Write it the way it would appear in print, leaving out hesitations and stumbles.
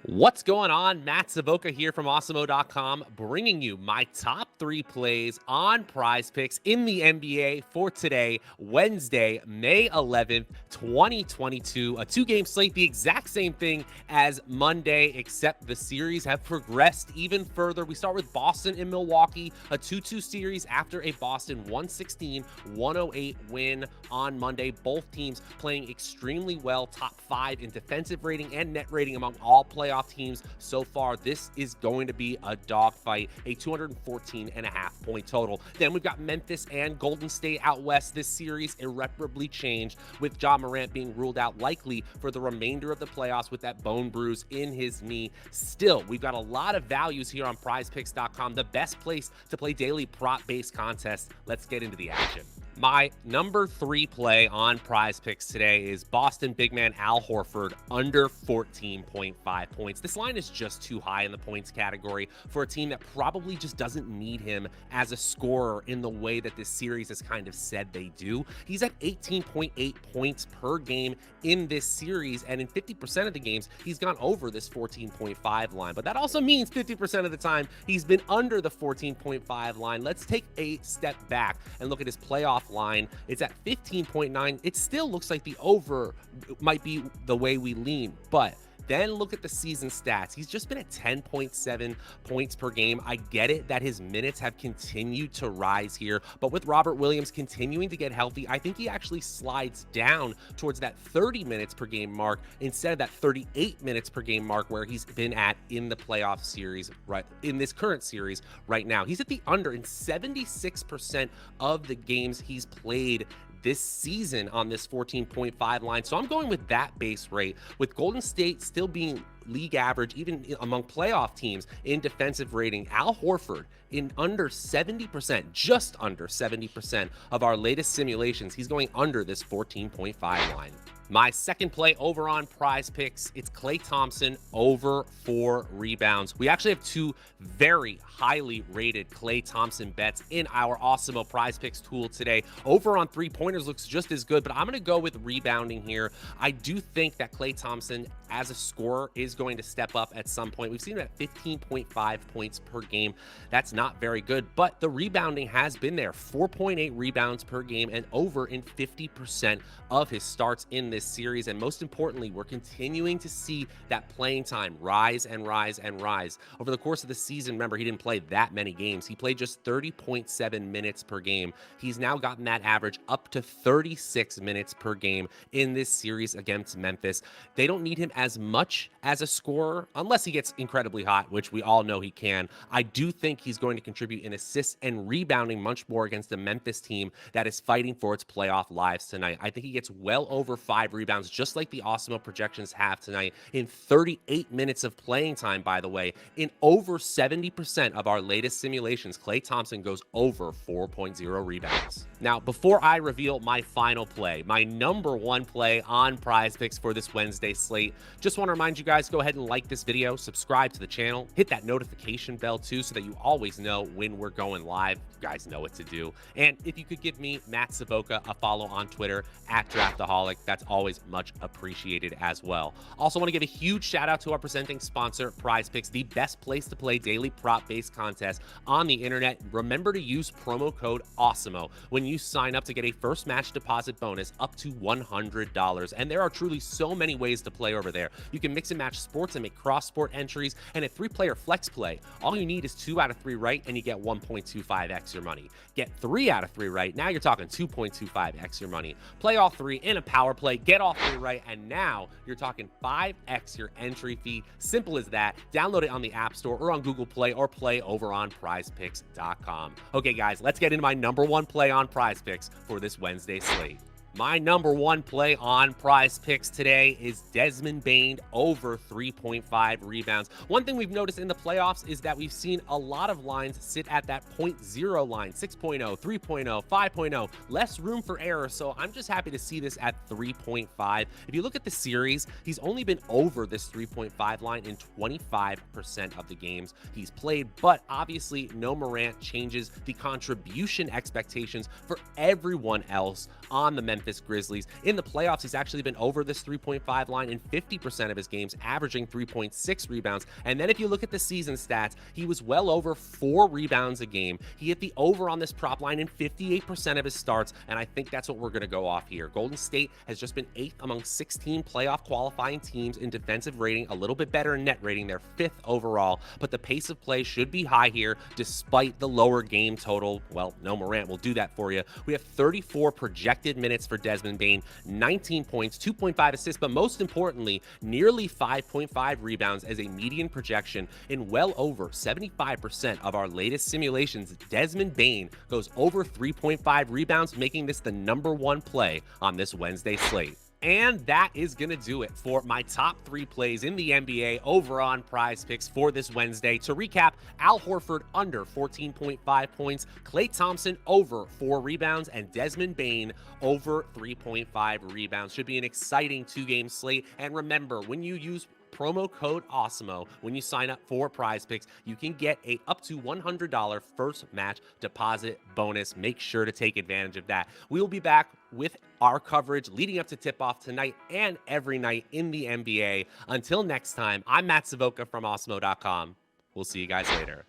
What's going on? Matt Savoca here from Awesemo.com, bringing you my top 3 plays on PrizePicks in the NBA for today, Wednesday, May 11th, 2022. A 2-game slate, the exact same thing as Monday, except the series have progressed even further. We start with Boston and Milwaukee, a 2-2 series after a Boston 116-108 win on Monday. Both teams playing extremely well, top 5 in defensive rating and net rating among all playoff teams so far. This is going to be a dogfight, a 214.5 point total. Then we've got Memphis and Golden State out west. This series irreparably changed with Ja Morant being ruled out likely for the remainder of the playoffs with that bone bruise in his knee. Still, we've got a lot of values here on PrizePicks.com, the best place to play daily prop-based contests. Let's get into the action. My number 3 play on PrizePicks today is Boston big man Al Horford under 14.5 points. This line is just too high in the points category for a team that probably just doesn't need him as a scorer in the way that this series has kind of said they do. He's at 18.8 points per game in this series, and in 50% of the games, he's gone over this 14.5 line. But that also means 50% of the time, he's been under the 14.5 line. Let's take a step back and look at his playoff line. It's at 15.9. It still looks like the over might be the way we lean, but then look at the season stats. He's just been at 10.7 points per game. I get it that his minutes have continued to rise here, but with Robert Williams continuing to get healthy, I think he actually slides down towards that 30 minutes per game mark instead of that 38 minutes per game mark where he's been at in the playoff series, right in this current series right now. He's at the under in 76% of the games he's played this season on this 14.5 line. So I'm going with that base rate, with Golden State still being league average, even among playoff teams in defensive rating. Al Horford in under 70%, just under 70% of our latest simulations. He's going under this 14.5 line. My second play over on PrizePicks, it's Klay Thompson over 4 rebounds. We actually have 2 very highly rated Klay Thompson bets in our Awesemo PrizePicks tool today. Over on 3-pointers looks just as good, but I'm going to go with rebounding here. I do think that Klay Thompson as a scorer is going to step up at some point. We've seen him at 15.5 points per game. That's not very good, but the rebounding has been there. 4.8 rebounds per game and over in 50% of his starts in this series. And most importantly, we're continuing to see that playing time rise and rise and rise. Over the course of the season, remember, he didn't play that many games. He played just 30.7 minutes per game. He's now gotten that average up to 36 minutes per game in this series against Memphis. They don't need him as much as a scorer unless he gets incredibly hot, which we all know he can. I do think he's going to contribute in assists and rebounding much more against the Memphis team that is fighting for its playoff lives tonight. I think he gets well over 5 rebounds, just like the Awesemo projections have tonight, in 38 minutes of playing time, by the way. In over 70% of our latest simulations, Klay Thompson goes over 4.0 rebounds. Now, before I reveal my final play, my number 1 play on PrizePicks for this Wednesday slate, just want to remind you guys, go ahead and like this video, subscribe to the channel, hit that notification bell too, so that you always know when we're going live. You guys know what to do. And if you could give me, Matt Savoca, a follow on Twitter at Draftaholic, that's always much appreciated as well. Also want to give a huge shout out to our presenting sponsor, PrizePicks, the best place to play daily prop-based contests on the internet. Remember to use promo code Awesemo when you sign up to get a first match deposit bonus up to $100. And there are truly so many ways to play over there. You can mix and match sports and make cross-sport entries, and a 3-player flex play. All you need is 2 out of 3 right, and you get 1.25x your money. Get 3 out of 3 right, now you're talking 2.25x your money. Play all 3 in a power play, get all 3 right, and now you're talking 5x your entry fee. Simple as that. Download it on the App Store or on Google Play, or play over on PrizePicks.com. Okay, guys, let's get into my number 1 play on PrizePicks for this Wednesday slate. My number 1 play on PrizePicks today is Desmond Bane over 3.5 rebounds. One thing we've noticed in the playoffs is that we've seen a lot of lines sit at that 0.0 line, 6.0, 3.0, 5.0, less room for error. So I'm just happy to see this at 3.5. If you look at the series, he's only been over this 3.5 line in 25% of the games he's played, but obviously no Morant changes the contribution expectations for everyone else on the Memphis Memphis Grizzlies. In the playoffs, he's actually been over this 3.5 line in 50% of his games, averaging 3.6 rebounds. And then if you look at the season stats, he was well over 4 rebounds a game. He hit the over on this prop line in 58% of his starts, and I think that's what we're going to go off here. Golden State has just been 8th among 16 playoff qualifying teams in defensive rating, a little bit better in net rating. They're 5th overall, but the pace of play should be high here despite the lower game total. Well, no Morant will do that for you. We have 34 projected minutes for Desmond Bane, 19 points, 2.5 assists, but most importantly, nearly 5.5 rebounds as a median projection. In well over 75% of our latest simulations, Desmond Bane goes over 3.5 rebounds, making this the #1 play on this Wednesday slate. And that is going to do it for my top 3 plays in the NBA over on PrizePicks for this Wednesday. To recap, Al Horford under 14.5 points, Klay Thompson over 4 rebounds, and Desmond Bane over 3.5 rebounds. Should be an exciting 2-game slate. And remember, when you use promo code Awesemo when you sign up for PrizePicks, you can get a up to $100 first match deposit bonus. Make sure to take advantage of that. We will be back with our coverage leading up to tip-off tonight and every night in the NBA. Until next time, I'm Matt Savoca from Awesemo.com. We'll see you guys later.